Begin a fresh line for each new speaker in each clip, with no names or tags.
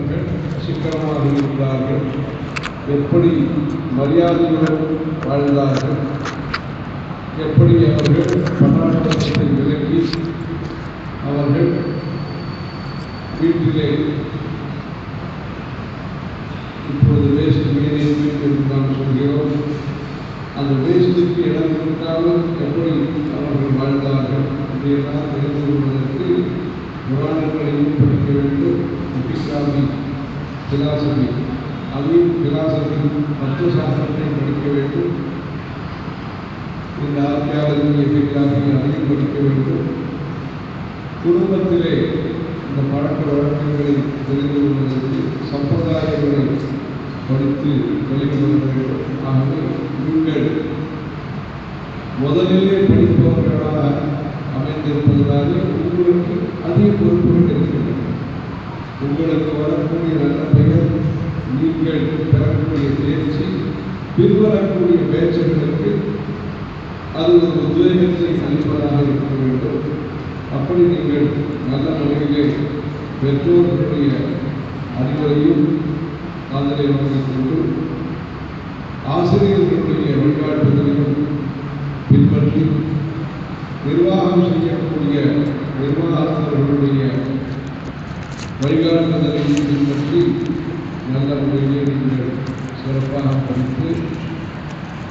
அவர்கள் சிக்கனமாக இருந்தார்கள், எப்படி மரியாதையுடன் வாழ்ந்தார்கள், எப்படி அவர்கள் பணாடத்தை விலக்கி அவர்கள் வீட்டிலே இப்பொழுது வேஸ்ட் மேனேஜ்மெண்ட் என்று நாம் சொல்கிறோம். அந்த வேஸ்ட்டுக்கு இடம் கொடுக்காமல் எப்படி அவர்கள் வாழ்ந்தார்கள் அப்படியெல்லாம் தெரிந்து கொள்வதற்கு புராணங்களையும் படிக்க வேண்டும். இஸ்லாமி பிலாசபி அதையும் பிலாசபி தத்துவசாஸ்திரத்தை படிக்க வேண்டும். இந்த ஆர்கியாலஜி எபிகிராபி அதையும் படிக்க வேண்டும். குடும்பத்திலே இந்த பழக்க வழக்கங்களை தெரிந்து கொள்வதற்கு சம்பிரதாயங்களை படித்து வெளிக்கொள்ள வேண்டும். ஆகவே நீங்கள் முதலிலே படிப்பவர்களாக அமைந்திருப்பதனாலே உங்களுக்கு அதிக பொறுப்புகள் இருக்கின்றன. உங்களுக்கு வரக்கூடிய நல்ல பெயர், நீங்கள் பெறக்கூடிய தேர்ச்சி, பின்வரக்கூடிய பேச்சுகளுக்கு அது ஒரு உத்வேகத்தை அளிப்பதாக இருக்க வேண்டும். அப்படி நீங்கள் நல்ல முறையிலே பெற்றோர்களுடைய அறிவுரையும் அதிலே வாங்கிக் கொண்டு ஆசிரியர்களுடைய வழிகாட்டுதலையும் பின்பற்றி நிர்வாகம் செய்யக்கூடிய நிர்வாகர்களுடைய வழிகாட்டுதலையும் பின்பற்றி நல்ல முறையிலே நீங்கள் சிறப்பாக படித்து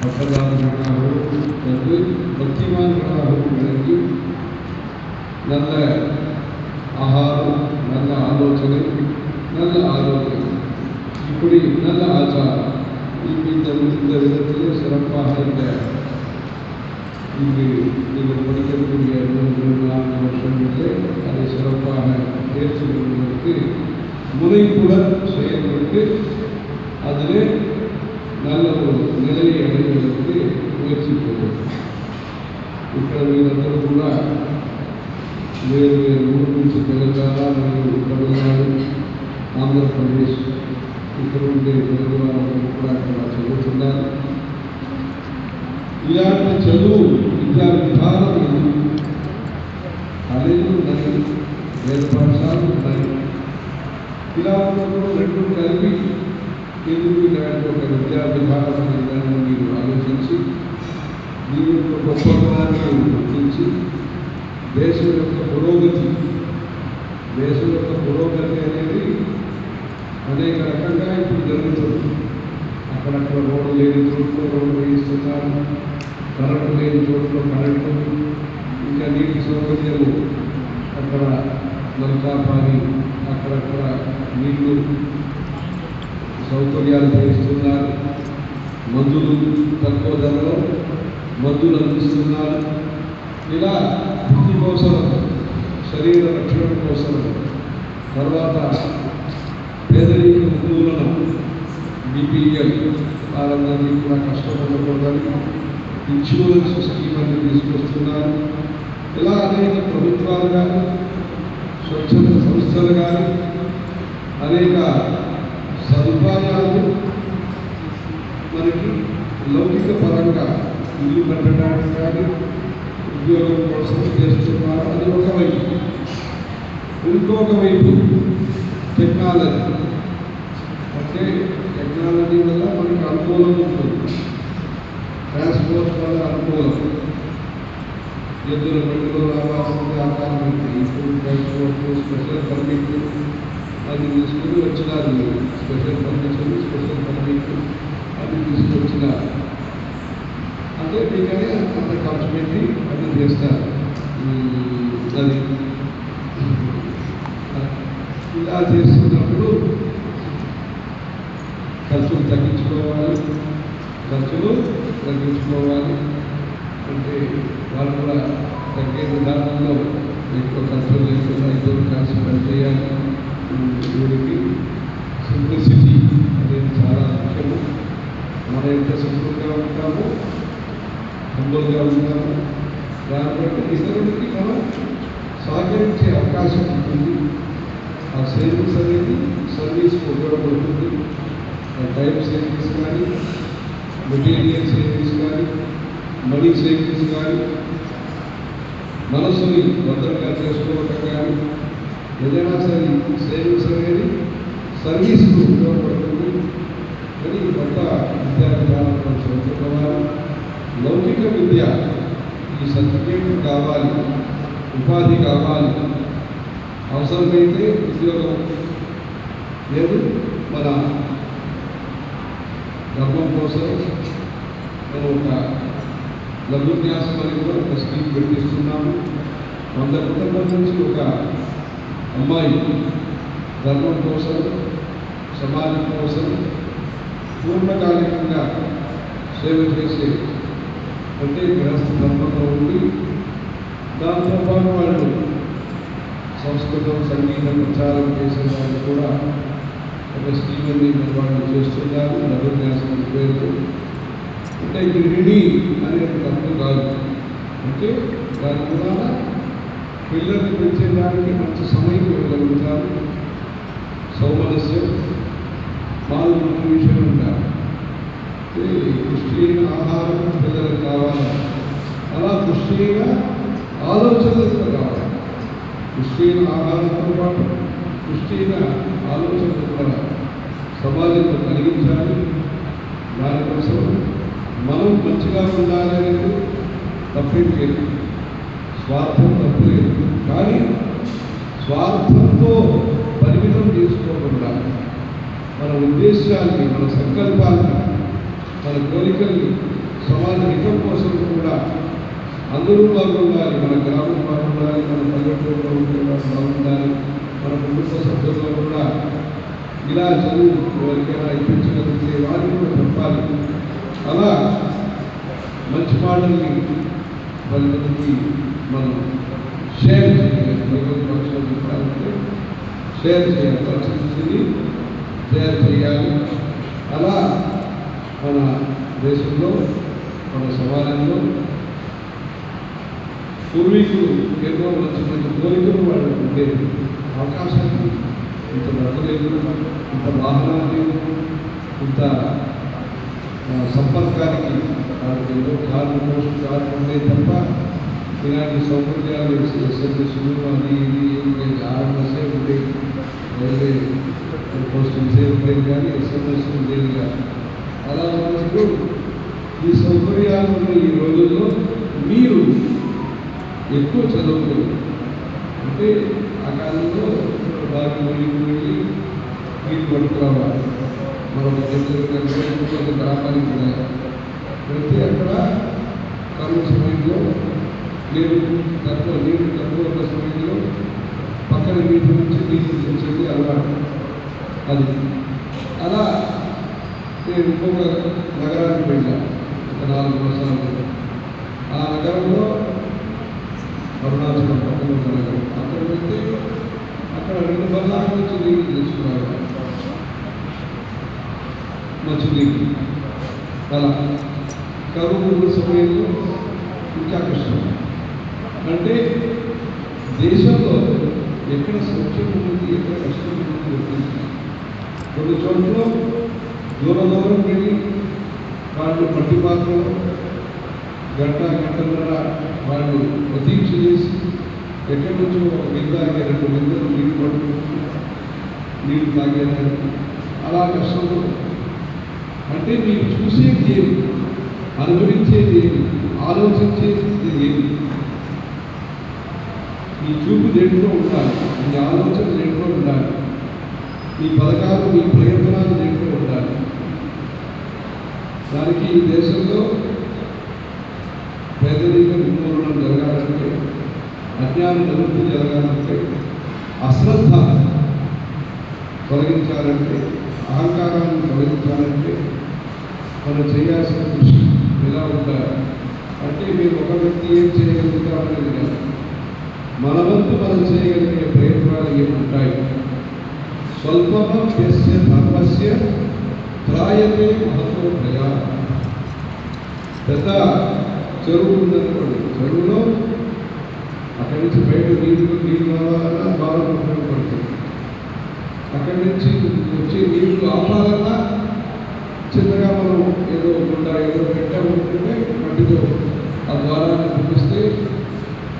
பட்டதாரிகளாகவும் அல்லது பக்திமான்களாகவும் விளங்கி நல்ல ஆகாரம், நல்ல ஆலோசனை, நல்ல ஆரோக்கியம், இப்படி நல்ல ஆச்சாரம் இந்த விதத்திலே சிறப்பாக இங்கு நீங்கள் படிக்கக்கூடிய 3-4 வருஷங்களிலே அதை சிறப்பாக தேர்ச்சி கொள்வதற்கு முனைப்புடன் செயல்பட்டு அதிலே நல்ல ஒரு நிலையை அடைவதற்கு முயற்சிப்போம். உத்தரவிதத்தில் கூட வேறு வேறு ஊருக்கு தெலுங்கானா, தமிழ்நாடு, ఆంధ్ర ప్రదేశ్ ఇక్కడ ఉండే తెలుగు వాళ్ళని కూడా అక్కడ చదువుతున్నారు. ఇలాంటి చదువు విద్యా విధానం ఇది. కాలేజీలు ఉన్నాయి, వేద పాఠశాలలు ఉన్నాయి. ఇలా ఉన్నప్పుడు రెండు కలిపి ఎందుకు ఇలాంటి ఒక విద్యా విధానం ఉందని మీరు ఆలోచించి దీని యొక్క గొప్పతనాన్ని గుర్తించి దేశం యొక్క పురోగతి అనేది అనేక రకంగా ఇప్పుడు జరుగుతుంది. అక్కడక్కడ రోడ్డు లేని చోట్ల రోడ్డు వేయిస్తున్నారు, కరెంటు లేని చోట్ల కరెంటు, ఇంకా నీటి సౌకర్యాలు అక్కడ నల్కాపాని అక్కడక్కడ నీళ్లు సౌకర్యాలు చేయిస్తున్నారు. మందులు తక్కువ ధరలో మందులు అందిస్తున్నారు. ఇలా బుద్ధి కోసం, శరీర రక్షణ కోసం, తర్వాత పేదరిక ఉద్యోగులను బీపీఎల్ వాళ్ళందరినీ కూడా కష్టపడకూడదని ఇన్సూరెన్స్ స్కీమ్ అని తీసుకొస్తున్నారు. ఇలా అనేక ప్రభుత్వాలు కానీ స్వచ్ఛంద సంస్థలు కానీ అనేక సదుపాయాలు మనకి లౌకిక పరంగా ఇల్లు కట్టడానికి కానీ ఉద్యోగం కోసం చేస్తున్నారు. అది ఒకవైపు. ఇంకొక వైపు టెక్నాలజీ, అంటే టెక్నాలజీ వల్ల మనకి అనుకూలం ఉంటుంది. ట్రాన్స్పోర్ట్ వల్ల అనుకూలం. ఎద్దుల బండిలో రావాల్సింది ఆకారం ఇప్పుడు ట్రాన్స్పోర్ట్ స్పెషల్ పర్మిట్ అది తీసుకుని వచ్చినారు. స్పెషల్ పర్మిషన్, స్పెషల్ పర్మిట్ అది తీసుకొచ్చినారు. అంటే మీకనే అంత ఖర్చు పెట్టి అది చేస్తారు. అది ఇలా చేస్తున్నప్పుడు ఖర్చులు తగ్గించుకోవాలి. అంటే వాళ్ళు కూడా తగ్గే విధానంలో ఎక్కువ ఖర్చులు లేకుండా ఇద్దరు కలిసి పనిచేయాలి. వీరికి సింప్లిసిటీ అనేది చాలా ముఖ్యము. మనం ఎంత సింపుల్గా ఉంటామో, హంబుల్గా ఉంటాము, దాన్ని బట్టి ఇతరులకి మనం సహకరించే అవకాశం ఉంటుంది. ఆ సేవింగ్స్ అనేది సర్వీస్కి ఉపయోగపడుతుంది. టైం సేవింగ్స్ కానీ, మెటీరియల్ సేవింగ్స్ కానీ, మనీ సేవింగ్స్ కానీ, మనసుని భద్రంగా చేసుకోవటం కానీ, ఏదైనా సరే సేవింగ్స్ అనేది సర్వీస్కు ఉపయోగపడుతుంది. కానీ కొత్త విద్యా విధానంలో చదువుకోవాలి. లౌకిక విద్య ఈ సర్టిఫికేట్ కావాలి, ఉపాధి కావాలి, అవసరమైతే ఉద్యోగం లేదు. మన ధర్మం కోసం మనం ఒక లఘున్యాసం అని కూడా ఒక స్కీమ్ పెట్టిస్తున్నాము. 100 కుటుంబాల నుంచి ఒక అమ్మాయి ధర్మం కోసం, సమాజం కోసం పూర్ణకాలికంగా సేవ చేసే, అంటే గృహస్థ ధర్మంలో ఉండి దాంతోపాటు వాళ్ళు సంస్కృతం, సంగీతం ప్రచారం చేసే వాళ్ళు కూడా ఒక స్కీమ్ అని నిర్వహణ చేస్తున్నారు. లఘున్యాసం పేరుతో. అంటే గృహిణి అనేది తప్పు కాదు. అంటే దాని ద్వారా పిల్లల్ని పెంచేదానికి మంచి సమయం ఇవ్వగలుగుతారు. సౌమనస్యం, మాల్ న్యూట్రిషన్ ఉంటారు. పుష్టిహీన ఆహారం పిల్లలకు కావాలి, అలా పుష్టిహీన ఆలోచనలు కూడా కావాలి. పుష్టిహీన ఆహారంతో పాటు పుష్టిహీన ఆలోచనలు కూడా సమాజంలో కలిగించాలి. దానికోసం మనం మంచిగా ఉండాలి అనేది తప్పేం లేదు, స్వార్థం తప్పలేదు. కానీ స్వార్థంతో పరిమితం చేసుకోకుండా మన ఉద్దేశాన్ని, మన సంకల్పాన్ని, మన కోరికల్ని సమాజ హితం కోసం కూడా అందరూ బాగుండాలి. మన గ్రామం బాగుండాలి, మన పల్లెటూరులో ఉండే వాళ్ళు బాగుండాలి, మన కుటుంబ సభ్యుల్లో కూడా ఇలా చదువు ఎవరికైనా ఇప్పించగలిగితే వారిని కూడా చెప్పాలి. అలా మంచి మాటల్ని 10 మందికి మనం షేర్ చేయాలి. పక్షంలో చెప్పాలంటే షేర్ చేయాలి, పరిస్థితిని షేర్ చేయాలి. అలా మన దేశంలో, మన సమాజంలో పూర్వీకులు ఎన్నో మంచి మంచి కోరికలు వాళ్ళు ఉండేది. అవకాశాన్ని ఇంత డబ్బు లేదు, ఇంత వాహనాలు లేవు, ఇంత సంపర్కానికి ఏదో కార్లు, పోస్ట్ కార్లు ఉండేది తప్ప ఇలాంటి సౌకర్యాలు ఎస్ఎంఎస్లు అది ఇది ఏం లేదు. ఆర్ఎంఎస్ఏ ఉండేది, రైల్వే పోస్టింగ్సే ఉండేది, కానీ ఎస్ఎంఎస్ ఉండేది కాదు. అలా ఉన్నప్పుడు ఈ సౌకర్యాలు ఉన్న ఈ రోజుల్లో మీరు ఎక్కువ చదువుకోరు. అంటే ఆ కాలంలో బాగా వెళ్ళి నీళ్ళు పట్టుకురావాలి. మరొక గ్రామానికి వెళ్తే అక్కడ కరువు సమయంలో నీళ్ళు తక్కువ ఉన్న సమయంలో పక్కన నీటి నుంచి నీళ్ళు తెచ్చేది అలవాటు. అది అలా నేను ఇంకొక నగరానికి వెళ్ళాను ఒక 4 సంవత్సరాలు. ఆ నగరంలో అరుణాచలం పక్కన ఉన్న నగరం. అక్కడ వెళ్తే అక్కడ 2 బల్లాల నుంచి నీళ్ళు తీసుకురావాలి, మంచినీళ్ళు. అలా కరువు ఉన్న సమయంలో ఇంకా కష్టం. అంటే దేశంలో ఎక్కడ సౌఖ్యం ఉంటుంది, ఎక్కడ కష్టం ఉంటుంది. కొన్ని చోట్ల దూరం వెళ్ళి వాళ్ళు మట్టి పాత్రలో గంటన్నర వాళ్ళు ప్రతీక్ష చేసి ఎక్కడి నుంచో ఒక బిందె 2 బిందెలు నీళ్ళు పడుకుంటూ నీళ్ళు తాగేదానికి అలా కష్టంలో. అంటే మీరు చూసేది ఏమి, అనుభవించేది ఏమి, ఆలోచించేది ఏమి, మీ చూపు దేంట్లో ఉండాలి, మీ ఆలోచన దేంట్లో ఉండాలి, మీ పథకాలు, మీ ప్రయత్నాలు దేంట్లో ఉండాలి. దానికి ఈ దేశంలో పేదరిక నిర్మూలన జరగాలంటే, అజ్ఞాన నివృత్తి జరగాలంటే, అశ్రద్ధ తొలగించాలంటే, అహంకారాన్ని తొలగించాలంటే మనం చేయాల్సిన కృషి ఎలా ఉండాలి అంటే, మీరు ఒక వ్యక్తి ఏం చేయగలుగుతామనేది కాదు, మన వంతు మనం చేయగలిగే ప్రయత్నాలు ఏముంటాయి. స్వల్పమప్యస్య ధర్మస్య త్రాయతే మహతో భయా. పెద్ద చెరువు ఉందనుకోండి, చెరువులో అక్కడి నుంచి బయట నీళ్ళు రావాలన్నా బాగా ఉపయోగపడుతుంది. అక్కడి నుంచి వచ్చే నీళ్లు ఆపాలన్నా చిన్నగా మనం ఏదో గుండా ఏదో పెట్టామనుకుంటే మట్టితో ఆ ద్వారాన్ని పంపిస్తే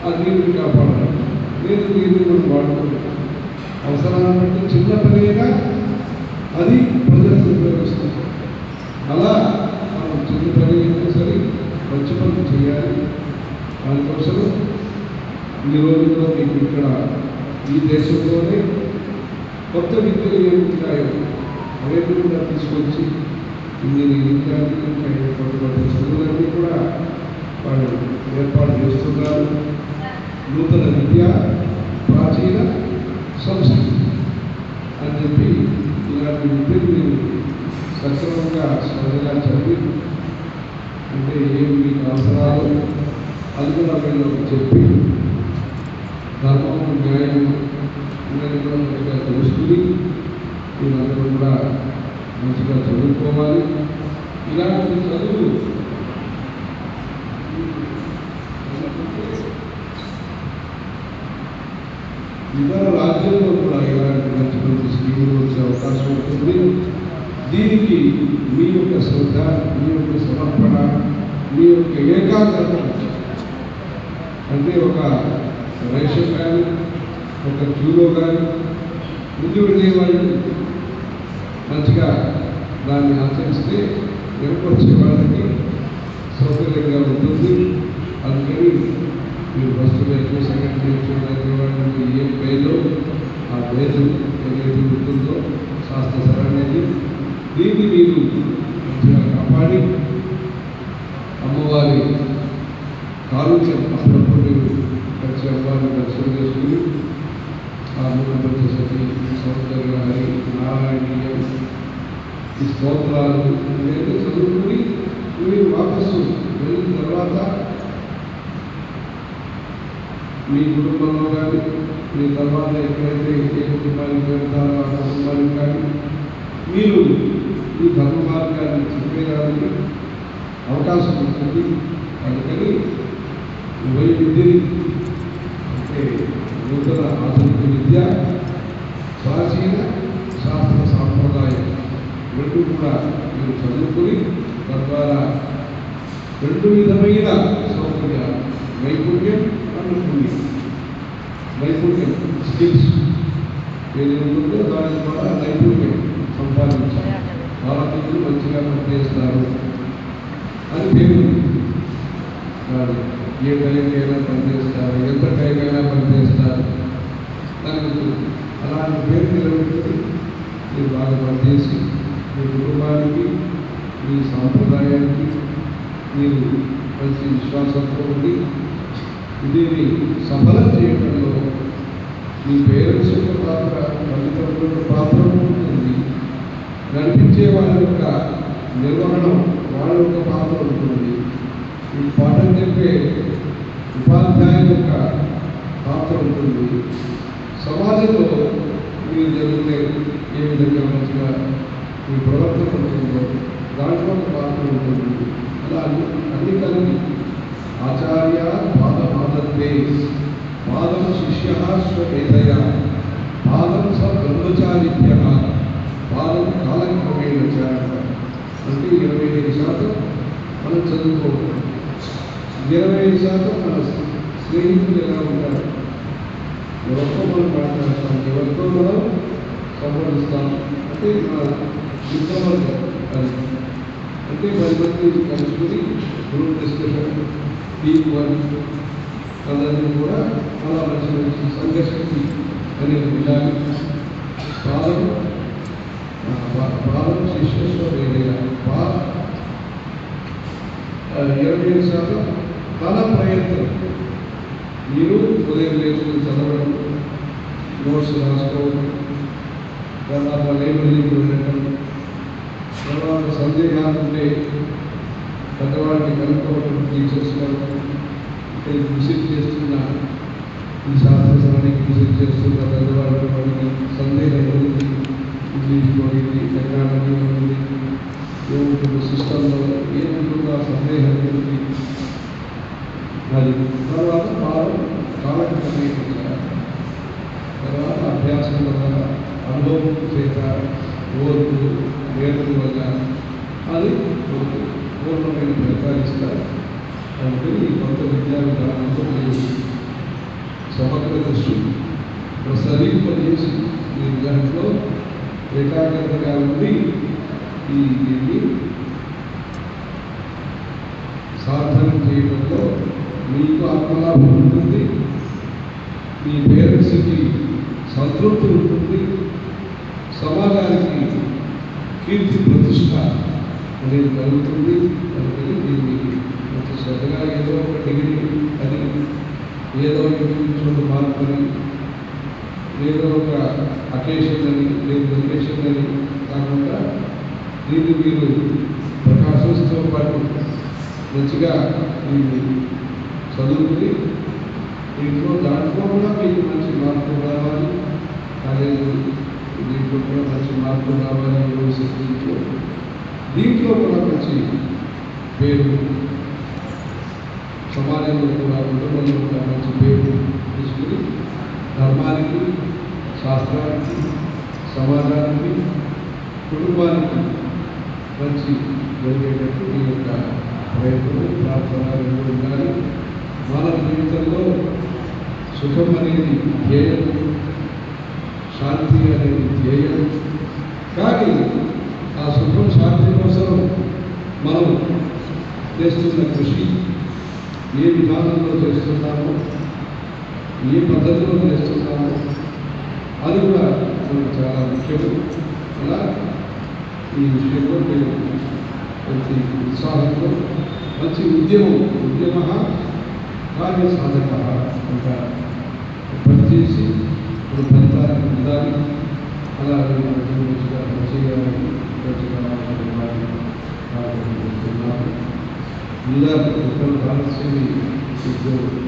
ఆ నీరుని కాపాడాలి. నీరు మనం వాడుకుంటాం. అవసరాన్ని బట్టి చిన్న పని అయినా అది ప్రజలకు ఉపయోగిస్తుంది. అలా మనం చిన్న పని అయినా సరే మంచి పనులు చేయాలి. దానికోసం ఈ రోజుల్లో మీకు ఇక్కడ ఈ దేశంలోనే కొత్త విద్యలు ఏముంటాయో అవన్నీ కూడా తీసుకొచ్చి ఇంజనీరింగ్ కానీ ఇంకా కొత్త చదువులన్నీ కూడా వాళ్ళు ఏర్పాటు చేస్తున్నారు. నూతన విద్య, ప్రాచీన సంస్కృతి అని చెప్పి ఇలాంటి విద్యను మీరు సక్రమంగా శ్రద్ధగా చదివి అంటే ఏమి మీకు అవసరాలు అది కూడా వీళ్ళకి చెప్పి ధర్మము న్యాయం ఇవన్నీ కూడా మంచిగా తెలుసుకుని వీళ్ళందరూ కూడా మంచిగా చదువుకోవాలి. ఇలాంటి చదువు ఇతర రాజ్యాల్లో కూడా ఇలాంటి మంచి మంచి స్కీములు వచ్చే అవకాశం ఉంటుంది. దీనికి మీ యొక్క శ్రద్ధ, మీ యొక్క సమర్పణ, మీ యొక్క ఏకాగ్రత అంటే ఒక రేషన్ కానీ ఒక క్యూలో కానీ ముందు వెళ్ళేవాళ్ళు మంచిగా దాన్ని ఆచరిస్తే వెనుకొచ్చే వాళ్ళకి సౌకర్యంగా ఉంటుంది. అందుకని మీరు ఫస్ట్ బ్యాచ్, సెకండ్ బ్యాచ్ వాళ్ళకి ఏ పేరు ఆ పేరు ఏదైతే ఉంటుందో శాస్త్ర సరైనది దీన్ని మీరు మంచిగా కాపాడి అమ్మవారి కాలుష్యం అప్పుడప్పుడు మీరు వచ్చి అమ్మవారిని దర్శనం చేసుకుని ఆ మూల పంచశతి సౌందర్య హరి నారాయణీయం ఈ స్తోత్రాలు ఇవన్నీ చదువుకుని మీరు వాపస్సు వెళ్ళిన తర్వాత మీ కుటుంబంలో కానీ మీ తర్వాత ఎక్కడైతే ఏ కుటుంబానికి వెళ్తారో ఆ కుటుంబానికి కానీ మీరు ఈ ధర్మ మార్గాన్ని చెప్పేదానికి అవకాశం ఉంటుంది. అందుకని ఉభయ విద్యని అంటే నూతన ఆధునిక విద్య, ప్రాచీన శాస్త్ర సాంప్రదాయం రెండు కూడా మీరు చదువుకుని తద్వారా రెండు విధమైన సౌకర్యాలు నైపుణ్యం అండ్ పుణ్యం. నైపుణ్యం స్కిల్స్ ఏది ఉంటుందో దాని ద్వారా నైపుణ్యం సంపాదించాలి. భారతీయులు మంచిగా పనిచేస్తారు అని పేరు. ఏ టైంకైనా పనిచేస్తారు, ఎంత టైంకైనా పనిచేస్తారు దానికి అలాంటి పేరు నిలబెట్టుకుని మీరు బాగా పనిచేసి మీ కుటుంబానికి, మీ సాంప్రదాయానికి మీరు మంచి విశ్వాసంతో ఉండి దీన్ని సఫలం చేయడంలో మీ పేరెంట్స్ యొక్క పాత్ర, తల్లిదండ్రుల యొక్క పాత్ర ఉంటుంది. నడిపించే వాళ్ళ యొక్క నిర్వహణం వాళ్ళ యొక్క పాత్ర ఉంటుంది. ఈ పాఠం చెప్పే ఉపాధ్యాయుల యొక్క పాత్ర ఉంటుంది. సమాజంలో మీరు జరిగితే ఏ విధంగా మంచిగా మీ ప్రవర్తన ఉంటుందో దాంట్లో ఒక పాత్ర ఉంటుంది. అలా అన్ని కలిగి ఆచార్య పాదమాదత్తే పాదం శిష్య స్వేదయ పాదం స బ్రహ్మచారిభ్య పాదం కాలక్రమేణ అంటే 25% మనం చదువుకోవాలి. 25% మన స్నేహితులు ఎలా ఉంటారు, ఎవరితో మనం మాట్లాడతాం, ఎవరితో మనం సంప్రదిస్తాం అంటే మన మిత్రవర్గం అది అంటే 10 మంది కలుసుకుని గ్రూప్ డిస్కషన్, టీమ్ వర్క్ అందరినీ కూడా అలా మంచి మంచి సంఘశక్తి అనేది ఉండాలి. పాదం శిష్యస్వేదయ 25% తన ప్రయత్నం. మీరు ఉదయం లేచుకుని చదవడం, నోట్స్ రాసుకోవడం, తర్వాత లైబ్రరీకి వెళ్ళటం, తర్వాత సందేహాలు ఉంటే పెద్దవాళ్ళని కనుక్కోవడం, టీచర్స్ విజిట్ చేస్తున్న ఈ శాస్త్రశానికి విజిట్ చేస్తున్న పెద్దవాళ్ళకి వాళ్ళకి సందేహం ఉంది, ఇంగ్లీష్ పోయింది, టెక్నాలజీ ఉంది, ఏముంటుంది సిస్టంలో ఏముంటుందో ఆ సందేహం ఉంది. అది తర్వాత కాలక్రమేణ తర్వాత అభ్యాసం వల్ల, అనుభవం చేత, ఓర్పు నేర్పు వల్ల అది పూర్ణమైన ఫలితాలు ఇస్తారు. అందుకని ఈ కొత్త విద్యా విధానంలో మీరు సమగ్ర దృష్టి ప్రసరింపజేసి మీ దాంట్లో ఏకాగ్రతగా ఉండి దీన్ని సాధన చేయడంలో మీకు ఆత్మలాభం ఉంటుంది, మీ పేరెంట్స్కి సంతృప్తి ఉంటుంది, సమాజానికి కీర్తి ప్రతిష్ట అనేది కలుగుతుంది. అందుకని దీన్ని మంచి శ్రద్ధగా ఏదో ఒక డిగ్రీ అని, ఏదో ఇండివిజువల్ మార్క్ అని, ఏదో ఒక అకేషన్ అని, లేదు వెకేషన్ అని కాకుండా దీన్ని మీరు ప్రకాశంతో పాటు మంచిగా దీన్ని చదువుకుని దాంట్లో కూడా మీకు మంచి మార్కులు రావాలి, కాలేజీ దీంట్లో కూడా మంచి మార్కులు రావాలి, యూనివర్సిటీలో దీంట్లో కూడా మంచి పేరు, సమాజంలో కూడా కుటుంబంలో కూడా మంచి పేరు తీసుకుని ధర్మానికి, శాస్త్రానికి, సమాజానికి, కుటుంబానికి మంచి జరిగేటట్టు మీ యొక్క ప్రయత్నం, ప్రార్థన రెండు ఉండాలి. మానవ జీవితంలో సుఖం అనేది ధ్యేయం, శాంతి అనేది ధ్యేయం. కానీ ఆ సుఖం, శాంతి కోసం మనం చేస్తున్న కృషి ఏ విధానంలో చేస్తున్నామో, ఏ పద్ధతిలో చేస్తున్నామో అది కూడా మనకు చాలా ముఖ్యము. అలా ఈ విషయంలో మేము మంచి ఉత్సాహంతో మంచి ఉద్యమ కార్యసాధక అంట పనిచేసి ఇప్పుడు ఫలితాన్ని పొందాలి. అలా మంచిగా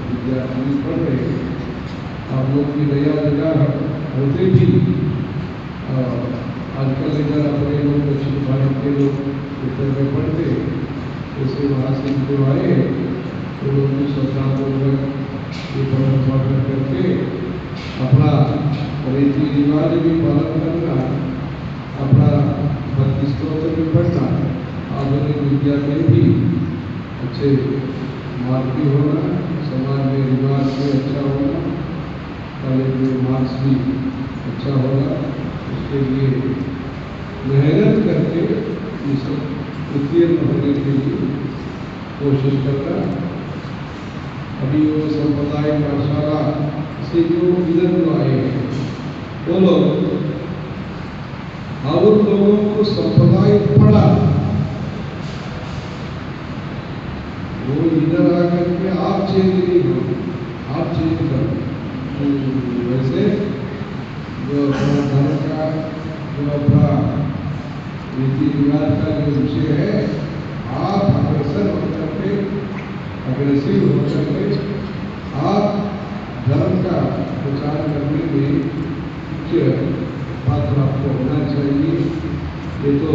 विद्यार्थी पढ़ रहे हैं। आप लोग की नया जगह होते भी आजकल इधर अपने लोग दक्षिण भारत के लोग उत्तर में पढ़ते, जैसे वहाँ से जो आए तो लोग भी श्रद्धापूर्वक ये पालन करके अपना रीति रिवाज भी पालन करना, अपना भक्ति स्तोत्र भी पढ़ना, आधुनिक विद्या में भी अच्छे मार्क भी होना, समाज में रिवाज भी अच्छा होना, कॉलेज में मार्क्स भी अच्छा होगा। उसके लिए मेहनत करके इस उत्तीर्ण होने के लिए कोशिश करना। अभी वो संप्रदाय पाठशाला से जो इधर जो आए हैं वो लोग और लोगों को संप्रदाय पढ़ा, वो इधर आकर के आप चेंज नहीं हो, आप चेंज करो। वैसे जो अपना धर्म का, जो अपना रीति रिवाज का जो विषय है, आप अग्रसर होकर के, अग्रेसिव होकर के आप धर्म का प्रचार करने में मुख्य पात्र आपको होना चाहिए। ये तो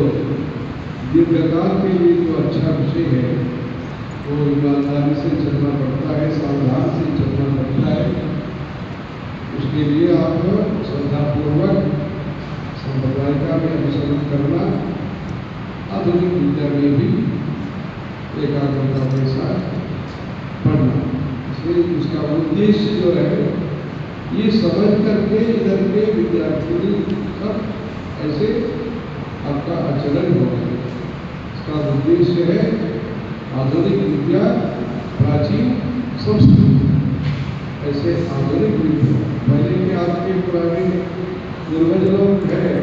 दीर्घकाल के लिए जो अच्छा विषय है वो ईमानदारी से चलना पड़ता है, सावधान से चलना पड़ता है। उसके लिए आप श्रद्धापूर्वक संप्रदाय का भी अनुसरण करना, आधुनिक विद्या में भी एकाग्रता के साथ पढ़ना। इसलिए उसका उद्देश्य जो है ये समझ करके इधर के विद्यार्थी सब ऐसे आपका आचरण होगा। इसका उद्देश्य है आधुनिक विद्या, प्राचीन संस्कृति, ऐसे आधुनिक विद्या। पहले के आपके पुराने पूर्वज लोग हैं